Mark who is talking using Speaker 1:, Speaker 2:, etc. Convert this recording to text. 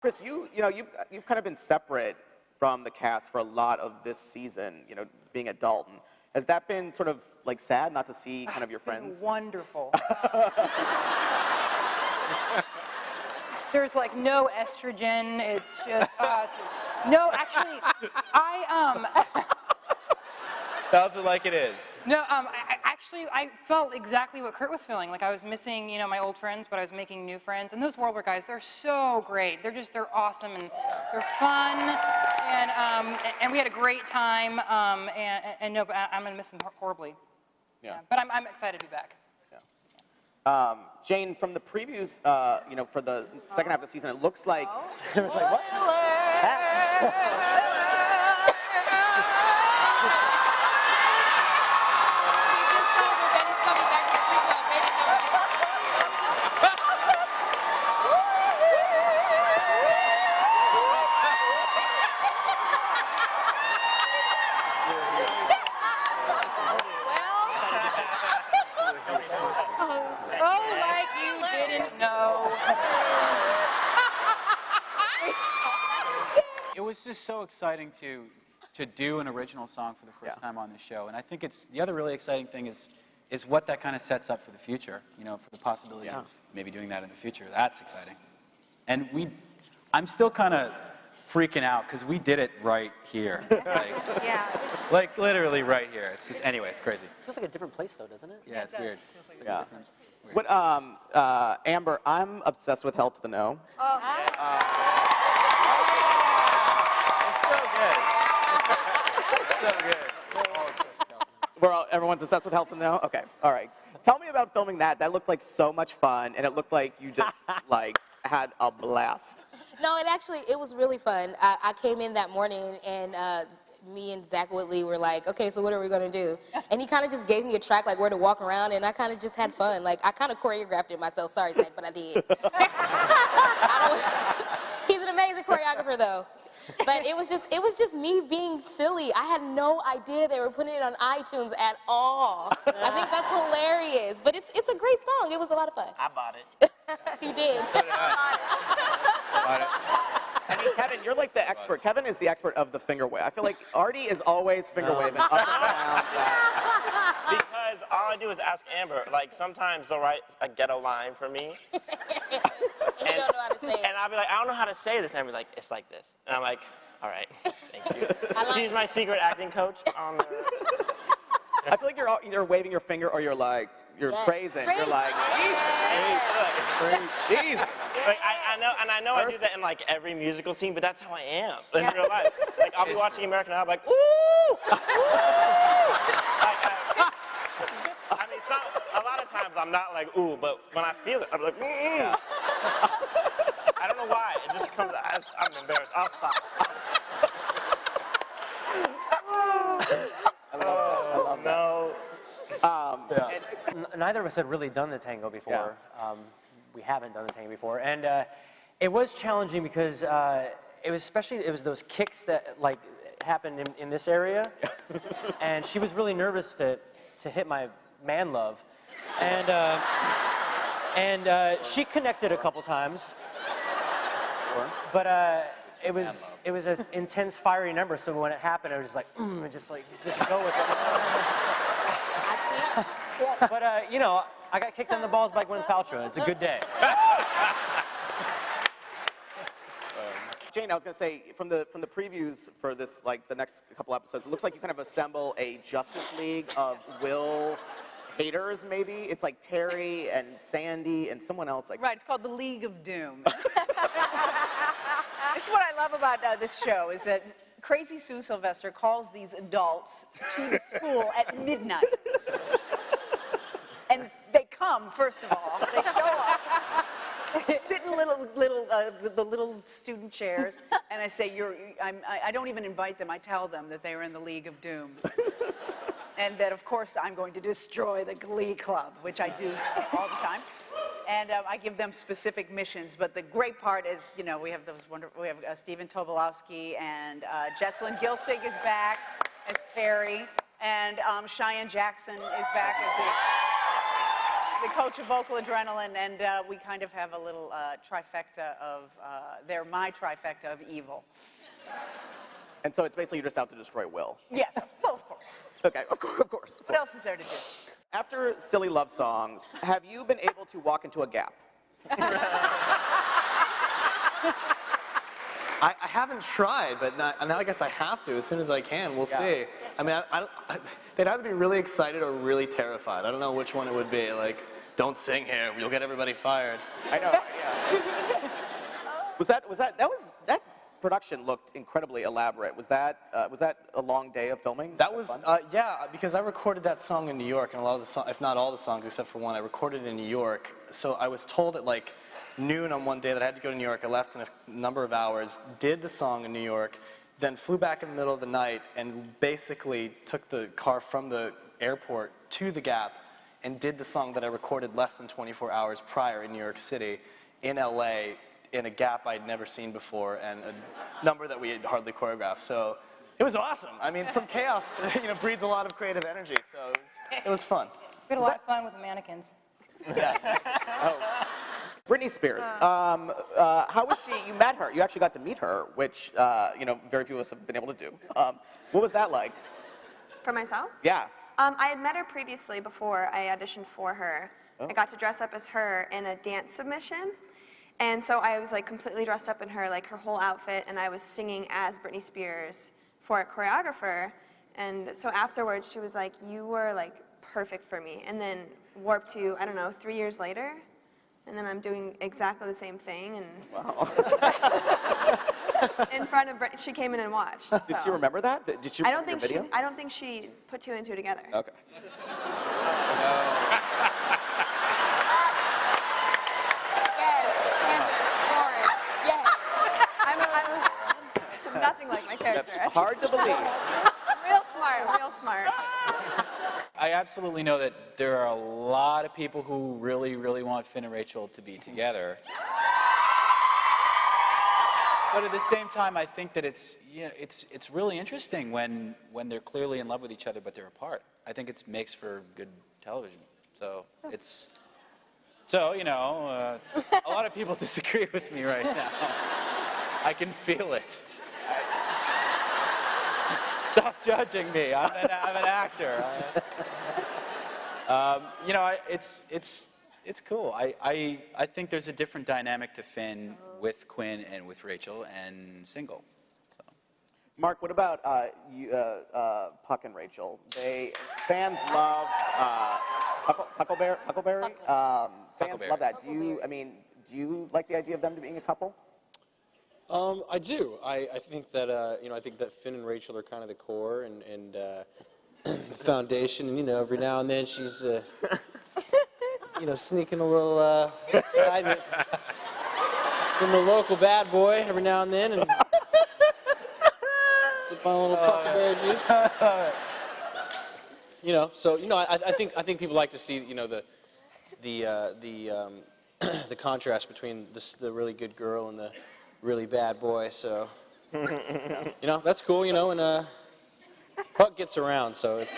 Speaker 1: Chris, you've kind of been separate from the cast for a lot of this season, being at Dalton. Has that been sort of like sad not to see kind of your friends?
Speaker 2: It's been wonderful. There's like no estrogen. It's just no. Actually,
Speaker 3: Tells it like it is.
Speaker 2: No, I felt exactly what Kurt was feeling. Like I was missing, my old friends, but I was making new friends. And those World War guys, they're so great. They're awesome and they're fun. And we had a great time. No, but I'm gonna miss them horribly. Yeah. But I'm excited to be back.
Speaker 1: Yeah. Jane, from the previews, for the second half of the season, it looks like.
Speaker 4: It was like what?
Speaker 3: It was just so exciting to do an original song for the first time on the show, and I think the other really exciting thing is what that kind of sets up for the future. For the possibility of maybe doing that in the future. That's exciting, and I'm still kind of freaking out because we did it right here, like literally right here. It's just anyway, it's crazy.
Speaker 4: Feels like a different place though, doesn't it?
Speaker 3: Yeah, it's weird.
Speaker 1: Yeah. What, Amber, I'm obsessed with Hell to the No.
Speaker 3: So good.
Speaker 1: Everyone's obsessed with Hell to the No? Okay, all right. Tell me about filming that. That looked like so much fun, and it looked like you just, had a blast.
Speaker 5: No, it was really fun. I came in that morning, and me and Zach Whitley were like, okay, so what are we going to do? And he kind of just gave me a track, like, where to walk around, and I kind of just had fun. Like, I kind of choreographed it myself. Sorry, Zach, but I did. He's an amazing choreographer, though. But it was just me being silly. I had no idea they were putting it on iTunes at all. I think that's hilarious. But it's a great song. It was a lot of fun.
Speaker 4: I bought it.
Speaker 5: He did.
Speaker 3: So did I. Bought it.
Speaker 1: I mean, Kevin, you're like the expert. Kevin is the expert of the finger wave. I feel like Artie is always finger waving up and down.
Speaker 6: Because all I do is ask Amber. Like, sometimes they'll write a ghetto line for me.
Speaker 5: And you don't know how to say it.
Speaker 6: And I'll be like, I don't know how to say this. And Amber's like, it's like this. And I'm like, all right, thank you. She's my secret acting coach.
Speaker 1: I feel like you're either waving your finger or you're praising. You're like, jeez.
Speaker 6: Like, I know I do that in like every musical scene, but that's how I am in real life. Like, I'll be watching American Idol, like, ooh, I mean, a lot of times I'm not like ooh, but when I feel it, I'm like, I don't know why. It just comes. I'm embarrassed. I'll stop. No.
Speaker 4: Neither of us had really done the tango before. Yeah. We haven't done the tango before, and it was challenging because it was those kicks that happened in this area, and she was really nervous to hit my man love, and she connected a couple times, but it was an intense, fiery number. So when it happened, I was just like, just go with it. But I got kicked in the balls by Gwyneth Paltrow. It's a good day.
Speaker 1: Jane, I was going to say, from the previews for this, the next couple episodes, it looks like you kind of assemble a Justice League of Will haters, maybe. It's like Terry and Sandy and someone else.
Speaker 7: Right, it's called the League of Doom. This is what I love about this show, is that Crazy Sue Sylvester calls these adults to the school at midnight. And they come, first of all. They show up. They sit in the little student chairs, and I say, I don't even invite them. I tell them that they are in the League of Doom. And that, of course, I'm going to destroy the Glee Club, which I do all the time. And I give them specific missions. But the great part is, we have those wonderful. We have Stephen Tobolowsky, and Jessalyn Gilsig is back as Terry, and Cheyenne Jackson is back as the the coach of Vocal Adrenaline, and we kind of have a little trifecta of, they're my trifecta of evil.
Speaker 1: And so it's basically you're just out to destroy Will.
Speaker 7: Yes, well, of course.
Speaker 1: Okay, of course.
Speaker 7: What else is there to do?
Speaker 1: After silly love songs, have you been able to walk into a gap?
Speaker 8: I haven't tried, but now I guess I have to as soon as I can. We'll see. I mean, they'd either be really excited or really terrified. I don't know which one it would be. Like, don't sing here, you'll get everybody fired.
Speaker 1: I know. Yeah. That production looked incredibly elaborate. Was that a long day of filming?
Speaker 8: That was yeah, because I recorded that song in New York, and a lot of the if not all the songs except for one, I recorded in New York. So I was told at like noon on one day that I had to go to New York. I left in a number of hours, did the song in New York, then flew back in the middle of the night and basically took the car from the airport to the Gap and did the song that I recorded less than 24 hours prior in New York City, in LA, in a Gap I'd never seen before, and a number that we had hardly choreographed. So it was awesome. I mean, from chaos, breeds a lot of creative energy. So it was fun.
Speaker 2: We had a lot of fun with the mannequins.
Speaker 8: Yeah.
Speaker 1: Oh. Britney Spears. How was she? You met her. You actually got to meet her, which very few of us have been able to do. What was that like?
Speaker 9: For myself?
Speaker 1: Yeah.
Speaker 9: I had met her previously before I auditioned for her.
Speaker 1: Oh.
Speaker 9: I got to dress up as her in a dance submission. And so I was like completely dressed up in her, like her whole outfit, and I was singing as Britney Spears for a choreographer. And so afterwards she was like, you were like perfect for me. And then warped to, I don't know, 3 years later. And then I'm doing exactly the same thing. And
Speaker 1: Wow.
Speaker 9: in front of Britney, she came in and watched.
Speaker 1: Did she remember that? Did she remember your video?
Speaker 9: I don't think she put two and two together.
Speaker 1: Okay.
Speaker 9: Yes. I'm nothing like my character.
Speaker 1: That's hard to believe.
Speaker 9: Real smart, real smart.
Speaker 3: I absolutely know that there are a lot of people who really, really want Finn and Rachel to be together. But at the same time, I think that it's really interesting when they're clearly in love with each other, but they're apart. I think it makes for good television. So a lot of people disagree with me right now. I can feel it. Stop judging me. I'm an actor. It's cool. I think there's a different dynamic to Finn with Quinn and with Rachel and single. So.
Speaker 1: Mark, what about Puck and Rachel? Fans love Huckleberry. Fans love that. Do you like the idea of them being a couple?
Speaker 10: I do. I think that I think that Finn and Rachel are kind of the core and the foundation. And every now and then she's sneaking a little excitement from the local bad boy every now and then, and sip on a little Huckleberry juice. I think people like to see the contrast between the really good girl and the really bad boy, so that's cool, and Puck gets around, so it's